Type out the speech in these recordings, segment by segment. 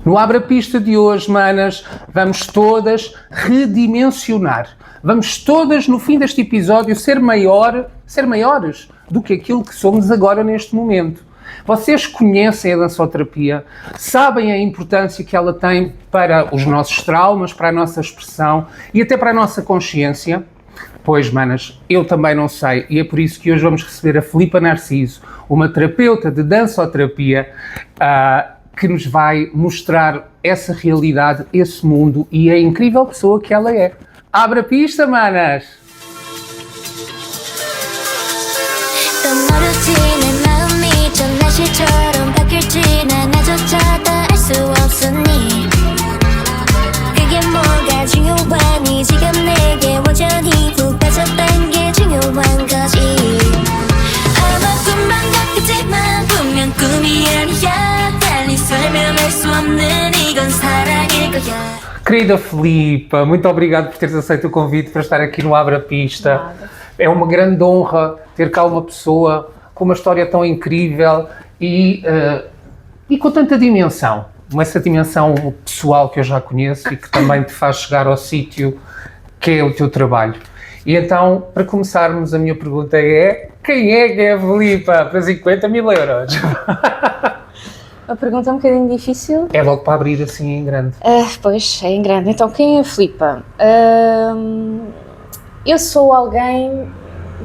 No Abra Pista de hoje, manas, vamos todas redimensionar. Vamos todas, no fim deste episódio, ser maiores do que aquilo que somos agora neste momento. Vocês conhecem a dançoterapia, sabem a importância que ela tem para os nossos traumas, para a nossa expressão e até para a nossa consciência? Pois, manas, eu também não sei, e é por isso que hoje vamos receber a Filipa Narciso, uma terapeuta de dançoterapia, que nos vai mostrar essa realidade, esse mundo e a incrível pessoa que ela é. Abra a pista, manas! Querida Filipa, muito obrigado por teres aceito o convite para estar aqui no Abra Pista. Nada. É uma grande honra ter cá uma pessoa com uma história tão incrível e com tanta dimensão. Essa dimensão pessoal que eu já conheço e que também te faz chegar ao sítio que é o teu trabalho. E então, para começarmos, a minha pergunta é: quem é a Filipa para 50 mil euros? A pergunta é um bocadinho difícil. É logo para abrir assim em grande. Pois, é em grande. Então, quem é a Filipa? Eu sou alguém...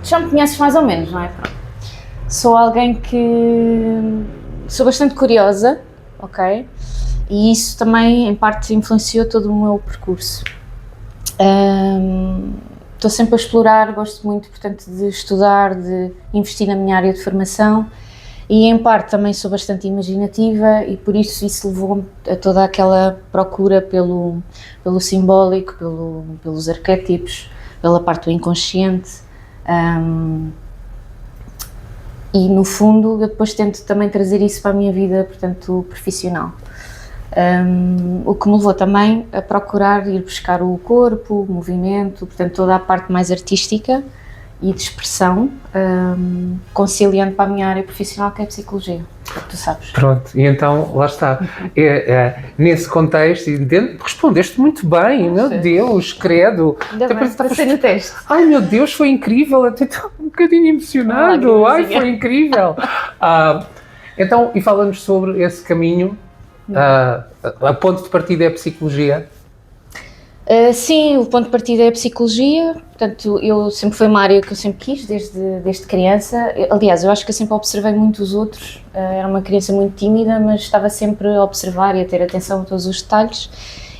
Tu já me conheces mais ou menos, não é? Sou alguém que... Sou bastante curiosa, ok? E isso também, em parte, influenciou todo o meu percurso. Estou sempre a explorar, gosto muito, portanto, de estudar, de investir na minha área de formação. E em parte também sou bastante imaginativa e por isso levou-me a toda aquela procura pelo simbólico, pelos arquétipos, pela parte do inconsciente. E no fundo eu depois tento também trazer isso para a minha vida, portanto, profissional. O que me levou também a procurar ir buscar o corpo, o movimento, portanto toda a parte mais artística e de expressão, conciliando para a minha área profissional, que é a psicologia, tu sabes. Pronto, e então, lá está. Nesse contexto, respondeste muito bem, meu Deus, credo. Ainda bem, passei no teste. Ai, meu Deus, foi incrível, até estou um bocadinho emocionado. Ai, foi incrível. Então, e falamos sobre esse caminho, a ponto de partida é a psicologia. Sim, o ponto de partida é a psicologia, portanto, eu sempre foi uma área que eu sempre quis, desde criança. Aliás, eu acho que eu sempre observei muito os outros, era uma criança muito tímida, mas estava sempre a observar e a ter atenção a todos os detalhes,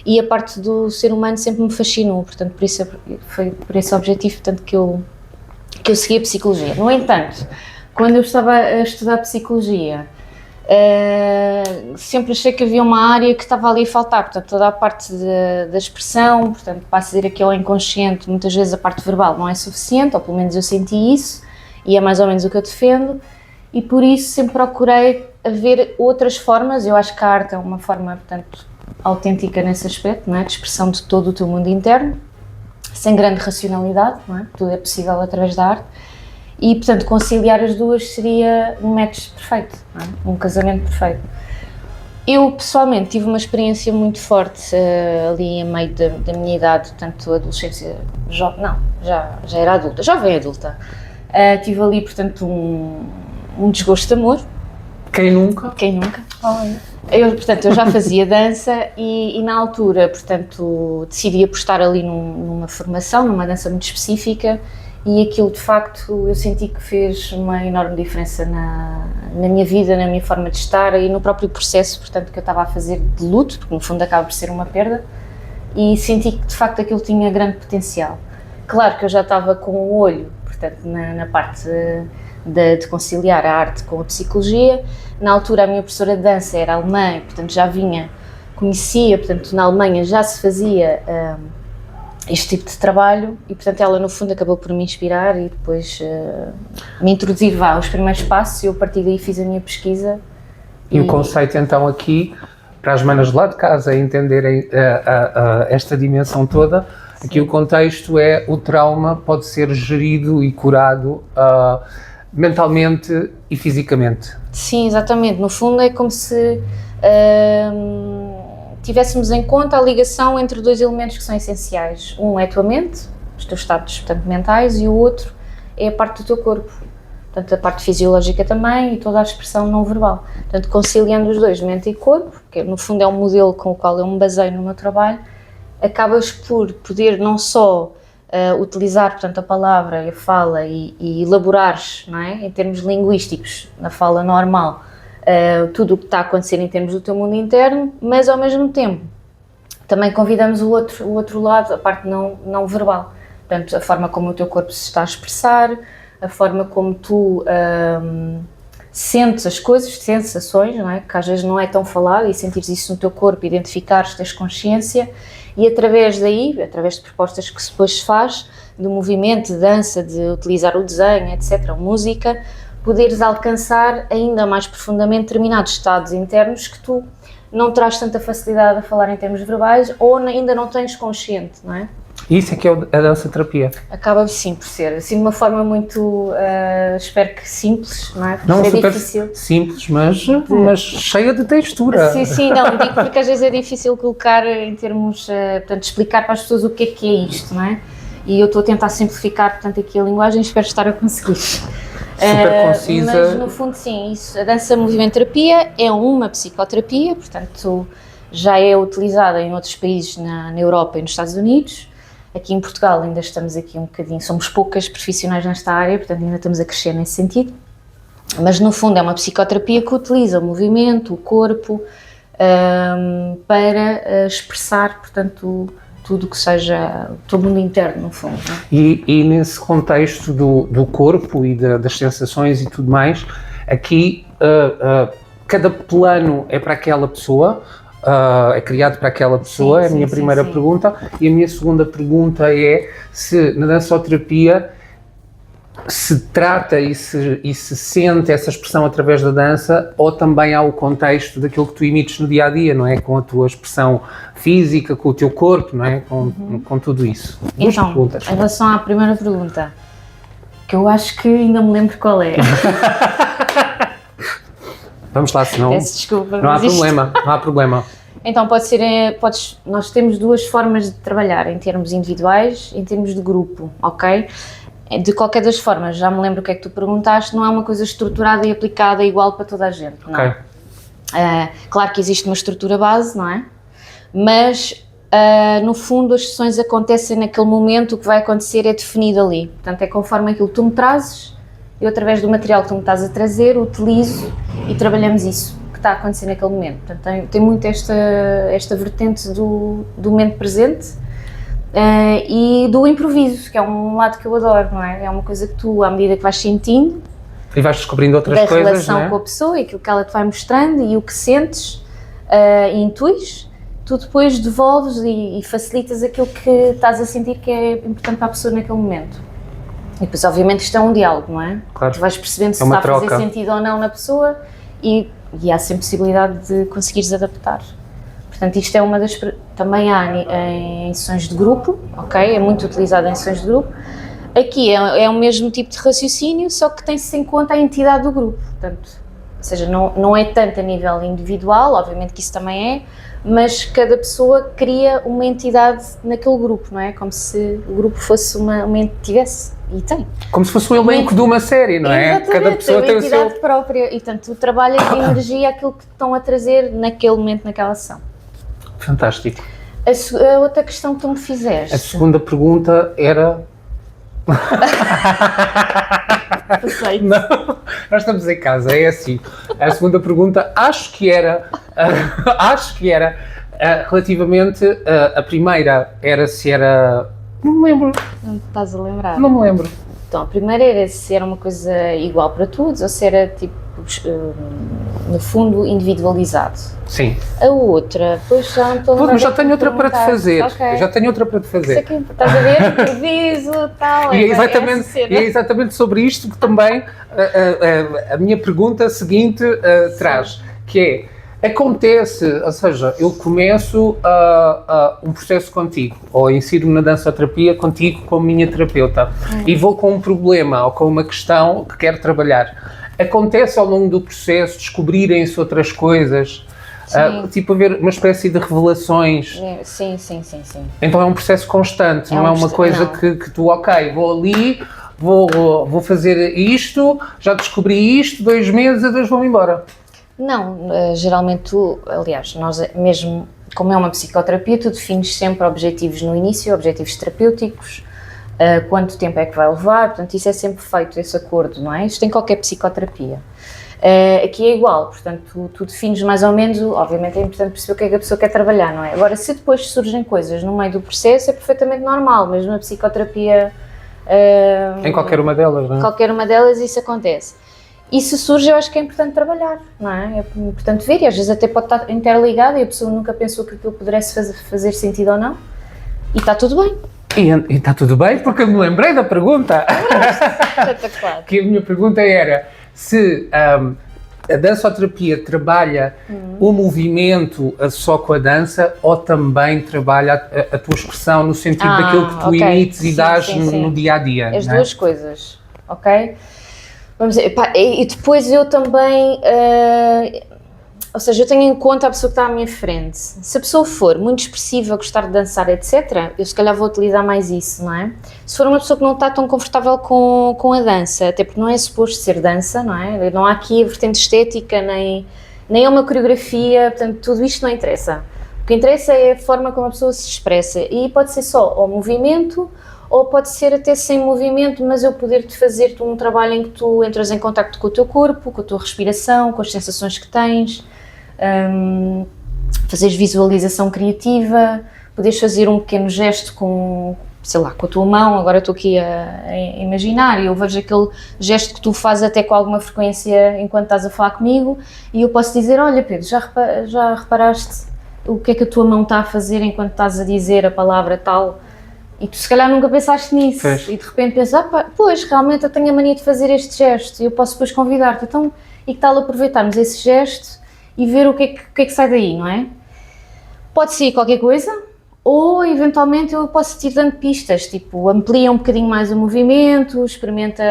e a parte do ser humano sempre me fascinou, portanto, foi por esse objetivo, portanto, que eu segui a psicologia. No entanto, quando eu estava a estudar psicologia, sempre achei que havia uma área que estava ali a faltar, portanto toda a parte da expressão, portanto passo a dizer aqui ao inconsciente, muitas vezes a parte verbal não é suficiente, ou pelo menos eu senti isso, e é mais ou menos o que eu defendo, e por isso sempre procurei ver outras formas. Eu acho que a arte é uma forma, portanto, autêntica nesse aspecto, não é? De expressão de todo o teu mundo interno, sem grande racionalidade, não é? Tudo é possível através da arte. E, portanto, conciliar as duas seria um match perfeito, não é? Um casamento perfeito. Eu, pessoalmente, tive uma experiência muito forte ali a meio da minha idade, portanto, adolescência, já era adulta, jovem adulta. Tive ali, portanto, um desgosto de amor. Quem nunca? Quem nunca? Eu já fazia dança e na altura, portanto, decidi apostar ali numa formação, numa dança muito específica. E aquilo, de facto, eu senti que fez uma enorme diferença na minha vida, na minha forma de estar e no próprio processo, portanto, que eu estava a fazer de luto, porque no fundo acaba por ser uma perda, e senti que, de facto, aquilo tinha grande potencial. Claro que eu já estava com o olho, portanto, na parte de conciliar a arte com a psicologia. Na altura, a minha professora de dança era alemã, portanto, conhecia, portanto, na Alemanha já se fazia este tipo de trabalho e, portanto, ela no fundo acabou por me inspirar e depois me introduzir aos primeiros passos e eu a partir daí fiz a minha pesquisa. E o conceito então aqui, para as manas de lá de casa entenderem esta dimensão toda, sim, aqui o contexto é: o trauma pode ser gerido e curado mentalmente e fisicamente. Sim, exatamente. No fundo é como se tivéssemos em conta a ligação entre dois elementos que são essenciais. Um é a tua mente, os teus estados, portanto, mentais, e o outro é a parte do teu corpo. Portanto, a parte fisiológica também e toda a expressão não verbal. Portanto, conciliando os dois, mente e corpo, que no fundo é um modelo com o qual eu me baseio no meu trabalho, acabas por poder não só utilizar, portanto, a palavra e a fala e elaborares, não é? Em termos linguísticos, na fala normal, tudo o que está a acontecer em termos do teu mundo interno, mas ao mesmo tempo também convidamos o outro lado, a parte não verbal. Portanto, a forma como o teu corpo se está a expressar, a forma como tu sentes as coisas, sensações, não é? Que às vezes não é tão falado, e sentires isso no teu corpo, identificares, teres consciência, e através daí, através de propostas que depois se faz, de movimento, de dança, de utilizar o desenho, etc., a música, poderes alcançar ainda mais profundamente determinados estados internos que tu não terás tanta facilidade a falar em termos verbais ou ainda não tens consciente, não é? Isso é que é a dança-terapia. Acaba sim por ser, assim de uma forma muito, espero que simples, não é? Porque Não é super difícil. simples, mas cheia de textura. Sim, não, digo porque às vezes é difícil colocar em termos, portanto, explicar para as pessoas o que é isto, não é? E eu estou a tentar simplificar, portanto, aqui a linguagem, espero estar a conseguir. Super concisa. Mas no fundo sim, isso, a dança-movimento-terapia é uma psicoterapia, portanto já é utilizada em outros países na Europa e nos Estados Unidos. Aqui em Portugal ainda estamos aqui um bocadinho, somos poucas profissionais nesta área, portanto ainda estamos a crescer nesse sentido. Mas no fundo é uma psicoterapia que utiliza o movimento, o corpo, para expressar, portanto, tudo que seja o teu mundo interno, no fundo. Não é? E nesse contexto do corpo e das sensações e tudo mais, aqui cada plano é para aquela pessoa, é criado para aquela pessoa, é a minha primeira pergunta. E a minha segunda pergunta é se na dançoterapia se trata e se sente essa expressão através da dança, ou também há o contexto daquilo que tu emites no dia-a-dia, não é? Com a tua expressão física, com o teu corpo, não é? Com tudo isso. Duas então, perguntas. em relação à primeira pergunta, que eu acho que ainda me lembro qual é. Vamos lá, senão Peço desculpa. não há problema. Então, nós temos duas formas de trabalhar, em termos individuais e em termos de grupo, ok? De qualquer das formas, já me lembro o que é que tu perguntaste, não é uma coisa estruturada e aplicada igual para toda a gente, não. Ok. Claro que existe uma estrutura base, não é? Mas, no fundo, as sessões acontecem naquele momento, o que vai acontecer é definido ali. Portanto, é conforme aquilo que tu me trazes, eu, através do material que tu me estás a trazer, utilizo e trabalhamos isso que está a acontecer naquele momento. Portanto, tem muito esta vertente do momento presente, e do improviso, que é um lado que eu adoro, não é? É uma coisa que tu, à medida que vais sentindo, E vais descobrindo outras coisas, da relação não é? com a pessoa e aquilo que ela te vai mostrando e o que sentes e intuis, tu depois devolves e facilitas aquilo que estás a sentir que é importante para a pessoa naquele momento. E depois, obviamente, isto é um diálogo, não é? Claro. Tu vais percebendo se É uma está a fazer troca. sentido ou não na pessoa e há sempre possibilidade de conseguires adaptar. Portanto, isto é uma das... Também há em sessões de grupo, ok? É muito utilizado em sessões de grupo. Aqui é o mesmo tipo de raciocínio, só que tem-se em conta a entidade do grupo. Portanto, ou seja, não é tanto a nível individual, obviamente que isso também é, mas cada pessoa cria uma entidade naquele grupo, não é? Como se o grupo fosse uma tivesse, e tem. Como se fosse um elenco de uma série, não é? Exatamente, Cada pessoa tem uma o seu... entidade própria e, portanto, tu trabalhas de energia aquilo que estão a trazer naquele momento, naquela ação. Fantástico. A outra questão que tu me fizeste... A segunda pergunta era... Perfeito. Não, nós estamos em casa, é assim. A segunda pergunta, acho que era relativamente, a primeira era se era... Não me lembro, Não te estás a lembrar? não me lembro. Então, a primeira era se era uma coisa igual para todos ou se era, tipo, no fundo, individualizado. Sim. A outra, pois já não estou a lembrar. Mas já tenho outra para te fazer. Ok. Já tenho outra para te fazer. Isso aqui, estás a ver? Improviso, tal. E é essa exatamente, cena. e é exatamente sobre isto que também a minha pergunta seguinte traz, que é, acontece, ou seja, eu começo um processo contigo, ou insiro na dançoterapia contigo como minha terapeuta, e vou com um problema ou com uma questão que quero trabalhar. Acontece ao longo do processo descobrirem-se outras coisas, tipo haver uma espécie de revelações. Sim. Então é um processo constante, não é uma coisa que tu, ok, vou ali, vou fazer isto, já descobri isto, 2 meses, a 2 vou-me embora. Não, geralmente aliás, nós mesmo, como é uma psicoterapia, tu defines sempre objetivos no início, objetivos terapêuticos, quanto tempo é que vai levar, portanto isso é sempre feito, esse acordo, não é? Isto em qualquer psicoterapia. Aqui é igual, portanto tu defines mais ou menos, obviamente é importante perceber o que é que a pessoa quer trabalhar, não é? Agora, se depois surgem coisas no meio do processo, é perfeitamente normal, mesmo na psicoterapia... em qualquer uma delas, não é? Qualquer uma delas isso acontece. E se surge, eu acho que é importante trabalhar, não é? É importante ver, e às vezes até pode estar interligado e a pessoa nunca pensou que aquilo pudesse fazer sentido ou não, e está tudo bem. E está tudo bem, porque eu me lembrei da pergunta. Espetacular. Que a minha pergunta era se a dançoterapia trabalha o movimento só com a dança ou também trabalha a tua expressão no sentido daquilo que tu emites e dás no dia-a-dia. As duas coisas, ok? Vamos dizer, e depois eu também, ou seja, eu tenho em conta a pessoa que está à minha frente. Se a pessoa for muito expressiva, gostar de dançar, etc., eu se calhar vou utilizar mais isso, não é? Se for uma pessoa que não está tão confortável com a dança, até porque não é suposto ser dança, não é? Não há aqui a vertente estética, nem é uma coreografia, portanto, tudo isto não interessa. O que interessa é a forma como a pessoa se expressa, e pode ser só o movimento, ou pode ser até sem movimento, mas eu poder-te fazer um trabalho em que tu entras em contacto com o teu corpo, com a tua respiração, com as sensações que tens, fazeres visualização criativa, poderes fazer um pequeno gesto com, sei lá, com a tua mão. Agora estou aqui a imaginar e eu vejo aquele gesto que tu fazes até com alguma frequência enquanto estás a falar comigo, e eu posso dizer, olha Pedro, já reparaste o que é que a tua mão está a fazer enquanto estás a dizer a palavra tal? E tu se calhar nunca pensaste nisso, e de repente pensas, pois, realmente eu tenho a mania de fazer este gesto, e eu posso depois convidar-te, então, e que tal aproveitarmos esse gesto e ver o que é que sai daí, não é? Pode ser qualquer coisa, ou eventualmente eu posso ir dando pistas, tipo, amplia um bocadinho mais o movimento, experimenta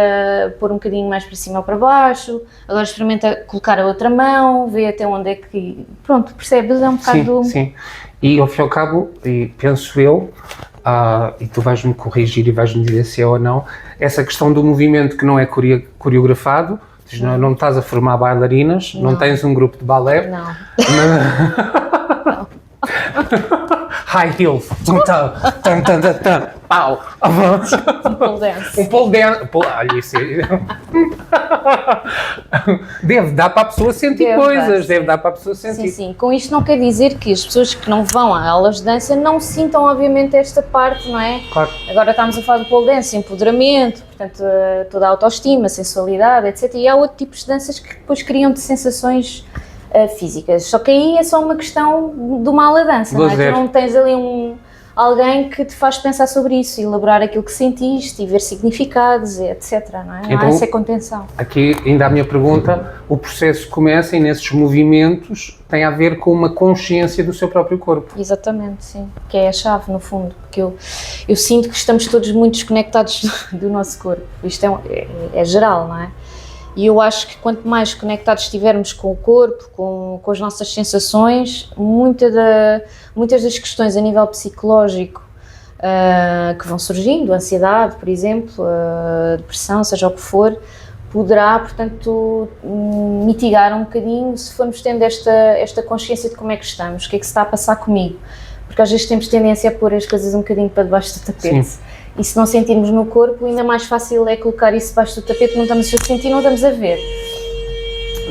pôr um bocadinho mais para cima ou para baixo, agora experimenta colocar a outra mão, vê até onde é que, pronto, percebes? É um bocado... Sim. E ao fim e ao cabo, e penso eu, e tu vais-me corrigir e vais-me dizer se é ou não, essa questão do movimento que não é coreografado, não estás a formar bailarinas, não tens um grupo de balé. Não. High heels, pau. Um pole dance. Um pole dance. Olha isso. Deve dar para a pessoa sentir coisas, deve dar para a pessoa sentir. Sim. Com isto não quer dizer que as pessoas que não vão a aulas de dança não sintam, obviamente, esta parte, não é? Claro. Agora estamos a falar do pole dance, empoderamento, portanto, toda a autoestima, sensualidade, etc. E há outros tipos de danças que depois criam de sensações físicas. Só que aí é só uma questão do mal a dança, não é? Tu não tens ali alguém que te faz pensar sobre isso, elaborar aquilo que sentiste e ver significados, etc. Não é? Não há essa contenção. Aqui, ainda a minha pergunta, o processo começa e nesses movimentos tem a ver com uma consciência do seu próprio corpo. Exatamente, sim. Que é a chave, no fundo, porque eu sinto que estamos todos muito desconectados do nosso corpo. Isto é geral, não é? E eu acho que quanto mais conectados estivermos com o corpo, com as nossas sensações, muitas das questões a nível psicológico que vão surgindo, ansiedade, por exemplo, depressão, seja o que for, poderá, portanto, mitigar um bocadinho se formos tendo esta consciência de como é que estamos, o que é que se está a passar comigo. Porque às vezes temos tendência a pôr as coisas um bocadinho para debaixo do tapete. Sim. E se não sentirmos no corpo, ainda mais fácil é colocar isso debaixo do tapete, não estamos a sentir, não estamos a ver.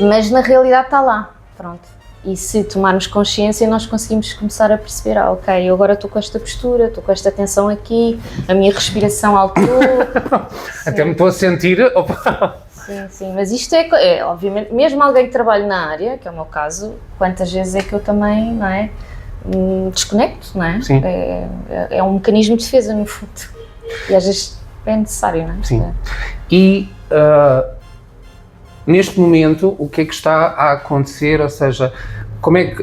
Mas na realidade está lá, pronto. E se tomarmos consciência, nós conseguimos começar a perceber, ok, eu agora estou com esta postura, estou com esta tensão aqui, a minha respiração alterou. Até me estou a sentir... Opa. Sim, mas isto é, obviamente, mesmo alguém que trabalha na área, que é o meu caso, quantas vezes é que eu também, não é, desconecto, não é? Sim. É um mecanismo de defesa, no fundo. E às vezes é necessário, não é? Sim. E neste momento, o que é que está a acontecer? Ou seja,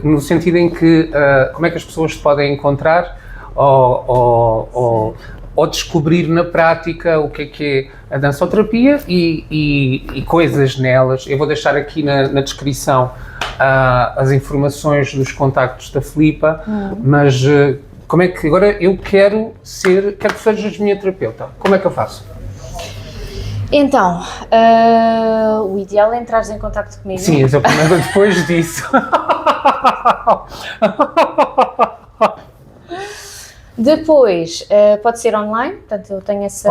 no sentido em que como é que as pessoas te podem encontrar ou descobrir na prática o que é a dançoterapia e coisas nelas. Eu vou deixar aqui na descrição as informações dos contactos da Filipa, mas como é que agora eu quero que sejas minha terapeuta? Como é que eu faço? Então, o ideal é entrares em contacto comigo. Sim, exatamente, depois disso. Depois, pode ser online, portanto eu tenho essa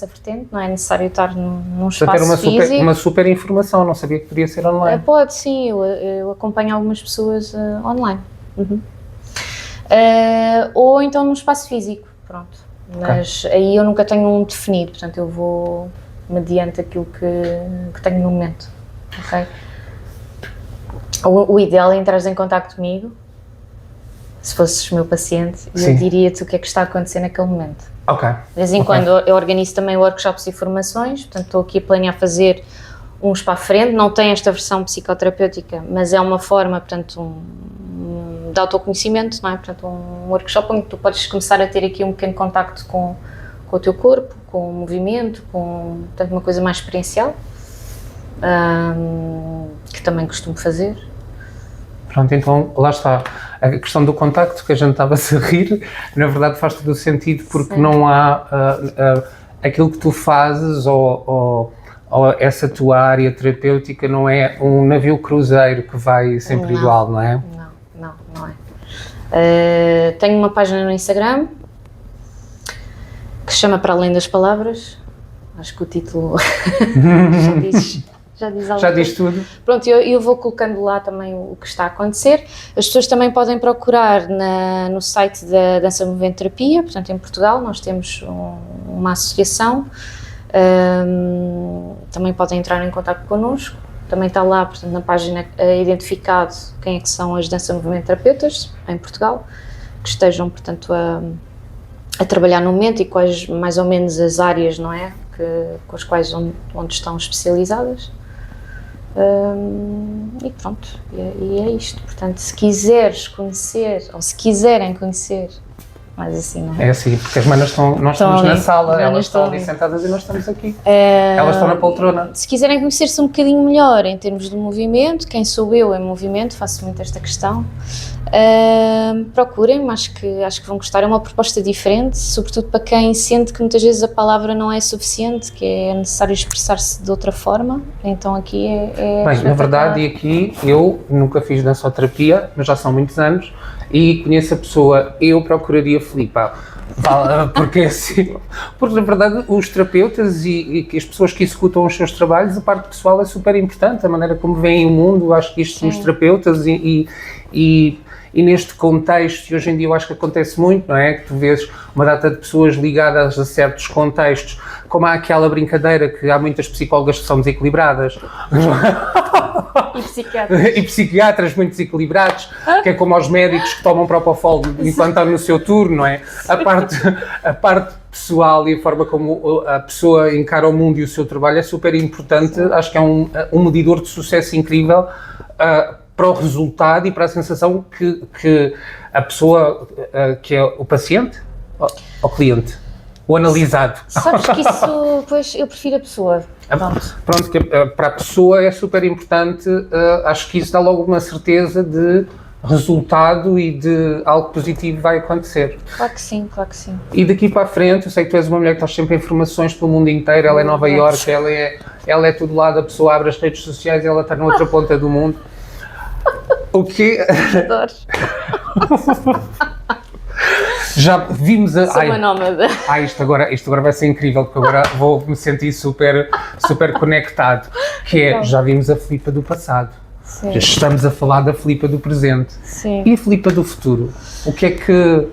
vertente, não é necessário estar num espaço físico. Uma super informação, não sabia que podia ser online. Pode, sim, eu acompanho algumas pessoas online. Ou então num espaço físico, pronto. Mas aí eu nunca tenho um definido, portanto eu vou mediante aquilo que tenho no momento, ok? O ideal é entrares em contacto comigo, se fosses meu paciente, e eu diria-te o que é que está a acontecer naquele momento. Ok. De vez em quando eu organizo também workshops e formações, portanto estou aqui a planear fazer uns para a frente, não tem esta versão psicoterapêutica, mas é uma forma, portanto, de autoconhecimento, não é? Portanto, um workshop onde tu podes começar a ter aqui um pequeno contacto com o teu corpo, com o movimento, portanto, uma coisa mais experiencial, que também costumo fazer. Pronto, então lá está. A questão do contacto, que a gente estava-se a rir, na verdade faz todo o sentido, porque não há aquilo que tu fazes ou essa tua área terapêutica não é um navio cruzeiro que vai sempre igual, não é? Não é. Tenho uma página no Instagram que se chama Para Além das Palavras. Acho que o título já diz algo. Já diz tudo. Pronto, eu vou colocando lá também o que está a acontecer. As pessoas também podem procurar no site da Dança Movimento Terapia, portanto em Portugal nós temos uma associação, também podem entrar em contato connosco, também está lá, portanto na página identificado quem é que são as Dança Movimento Terapeutas em Portugal, que estejam portanto a trabalhar no momento e quais mais ou menos as áreas, não é, com as quais onde estão especializadas. E pronto, e é isto. Portanto, se quiseres conhecer, ou se quiserem conhecer, mas assim, não é? É assim, porque as manas nós estamos na sala, elas estão ali sentadas e nós estamos aqui. Elas estão na poltrona. Se quiserem conhecer-se um bocadinho melhor em termos de movimento, quem sou eu em movimento, faço muito esta questão, procurem-me, acho que vão gostar. É uma proposta diferente, sobretudo para quem sente que muitas vezes a palavra não é suficiente, que é necessário expressar-se de outra forma, então aqui é Bem, na verdade, e aqui eu nunca fiz dançoterapia, mas já são muitos anos, e conheço a pessoa, eu procuraria Filipa, porque assim, porque na verdade os terapeutas e as pessoas que executam os seus trabalhos, a parte pessoal é super importante, a maneira como veem o mundo, acho que isto somos terapeutas e neste contexto, e hoje em dia eu acho que acontece muito, não é? Que tu vês uma data de pessoas ligadas a certos contextos, como há aquela brincadeira que há muitas psicólogas que são desequilibradas. E psiquiatras muito desequilibrados, que é como aos médicos que tomam propofol enquanto estão no seu turno, não é? A parte pessoal e a forma como a pessoa encara o mundo e o seu trabalho é super importante. Acho que é um medidor de sucesso incrível para o resultado e para a sensação que a pessoa, que é o paciente ou cliente, o analisado. Sabes que isso, pois, eu prefiro a pessoa. Pronto, que para a pessoa é super importante, acho que isso dá logo uma certeza de resultado e de algo positivo vai acontecer. Claro que sim, claro que sim. E daqui para a frente, eu sei que tu és uma mulher que estás sempre em informações pelo mundo inteiro, ela é Nova Iorque, ela é todo lado, a pessoa abre as redes sociais e ela está na outra ponta do mundo. O quê? Adoro. Já vimos a... Sou uma nómada. Isto agora vai ser incrível, porque agora vou me sentir super conectado, que é, já vimos a Filipa do passado. Sim. Já estamos a falar da Filipa do presente. Sim. E a Filipa do futuro? O que é que...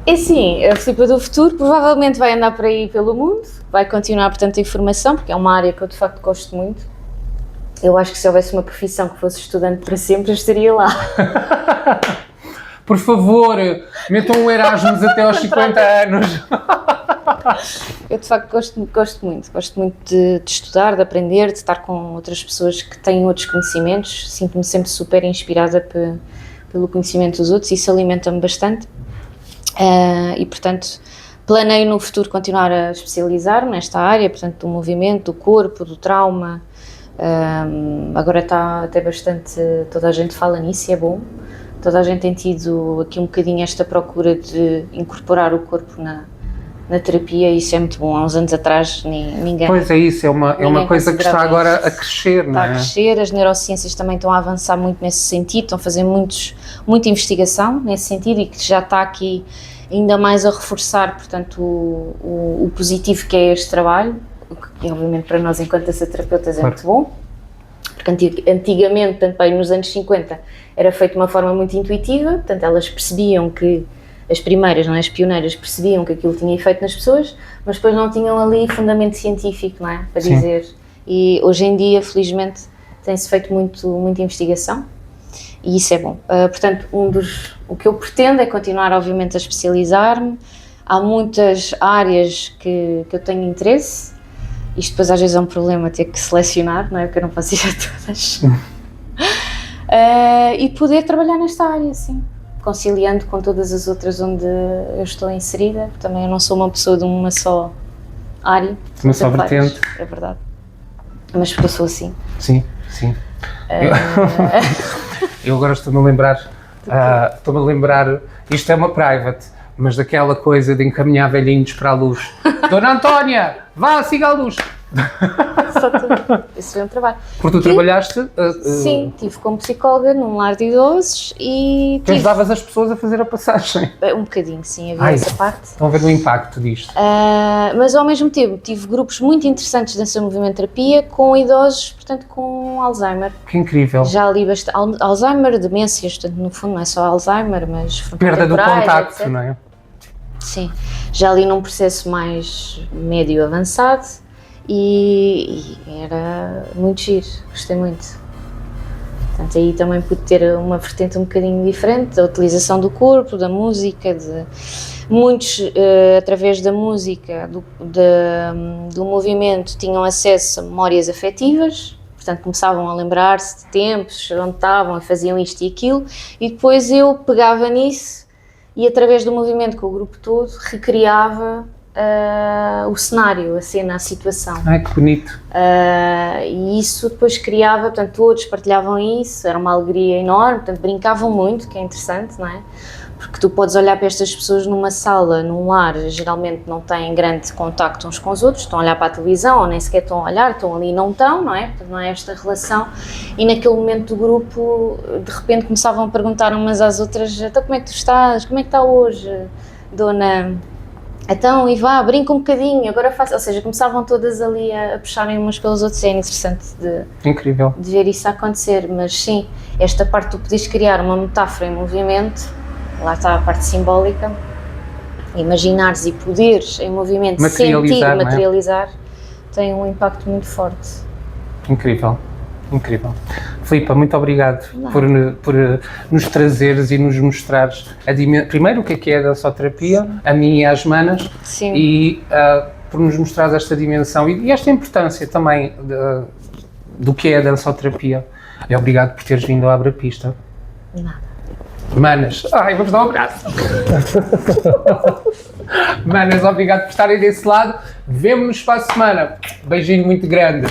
É sim, a Filipa do futuro provavelmente vai andar por aí pelo mundo, vai continuar, portanto, a informação, porque é uma área que eu de facto gosto muito. Eu acho que se houvesse uma profissão que fosse estudante para sempre, eu estaria lá. Por favor, metam um Erasmus até aos 50 anos. Eu de facto gosto muito de estudar, de aprender, de estar com outras pessoas que têm outros conhecimentos. Sinto-me sempre super inspirada pelo conhecimento dos outros e isso alimenta-me bastante. E portanto planeio no futuro continuar a especializar nesta área, portanto do movimento, do corpo, do trauma, Agora está até bastante, toda a gente fala nisso e é bom. Toda a gente tem tido aqui um bocadinho esta procura de incorporar o corpo na terapia e isso é muito bom. Há uns anos atrás ninguém... Pois é isso, é uma coisa que está agora a crescer, não é? Está a crescer, as neurociências também estão a avançar muito nesse sentido, estão a fazer muita investigação nesse sentido e que já está aqui ainda mais a reforçar, portanto, o positivo que é este trabalho, que obviamente para nós enquanto terapeutas é muito bom, porque antigamente, portanto, bem, nos anos 50, era feito de uma forma muito intuitiva, portanto elas percebiam que, as primeiras, não é, as pioneiras, percebiam que aquilo tinha efeito nas pessoas, mas depois não tinham ali fundamento científico, não é, para dizer, e hoje em dia, felizmente, tem-se feito muita investigação, e isso é bom. Portanto, o que eu pretendo é continuar, obviamente, a especializar-me. Há muitas áreas que eu tenho interesse. Isto depois às vezes é um problema ter que selecionar, não é? Porque eu não posso ir a todas. E poder trabalhar nesta área, sim. Conciliando com todas as outras onde eu estou inserida. Também eu não sou uma pessoa de uma só área. Uma só vertente. É verdade. Mas porque eu sou assim. Sim. Eu agora estou-me a lembrar, isto é uma private, mas daquela coisa de encaminhar velhinhos para a luz. Dona Antónia, vá, siga a luz. Só tu. Esse foi um trabalho. Porque tu trabalhaste... Sim, estive como psicóloga num lar de idosos e... Tu ajudavas as pessoas a fazer a passagem. Um bocadinho, sim, havia essa parte. Estão a ver o impacto disto. Mas ao mesmo tempo tive grupos muito interessantes de dança movimento terapia com idosos, portanto com Alzheimer. Que incrível. Já li bastante. Alzheimer, demências, portanto no fundo não é só Alzheimer, mas... Perda do contacto, etc. não é? Sim, já li num processo mais médio avançado e era muito giro, gostei muito. Portanto, aí também pude ter uma vertente um bocadinho diferente da utilização do corpo, da música, de muitos, através da música, do movimento, tinham acesso a memórias afetivas, portanto começavam a lembrar-se de tempos, onde estavam e faziam isto e aquilo, e depois eu pegava nisso e através do movimento com o grupo todo recriava o cenário, a cena, a situação. Ai, que bonito. E isso depois criava, portanto todos partilhavam isso, era uma alegria enorme, portanto brincavam muito, que é interessante, não é? Porque tu podes olhar para estas pessoas numa sala, num lar, geralmente não têm grande contacto uns com os outros, estão a olhar para a televisão ou nem sequer estão a olhar, estão ali e não estão, não é? Portanto não é esta relação e naquele momento do grupo de repente começavam a perguntar umas às outras, então como é que tu estás, como é que está hoje, dona... Então, e vá, brinca um bocadinho, agora faço... Ou seja, começavam todas ali a puxarem umas pelos outros, é interessante Incrível. De ver isso acontecer, mas sim, esta parte tu podes criar uma metáfora em movimento, lá está a parte simbólica, imaginares e poderes em movimento, sentir, materializar, tem um impacto muito forte. Incrível. Incrível. Filipa, muito obrigado por nos trazeres e nos mostrares primeiro o que é a dançoterapia, a mim e às manas, sim. E por nos mostrares esta dimensão e esta importância também do que é a dançoterapia. E obrigado por teres vindo ao Abre a Pista. Nada. Manas, vamos dar um abraço. Manas, obrigado por estarem desse lado. Vemo-nos para a semana. Beijinho muito grande.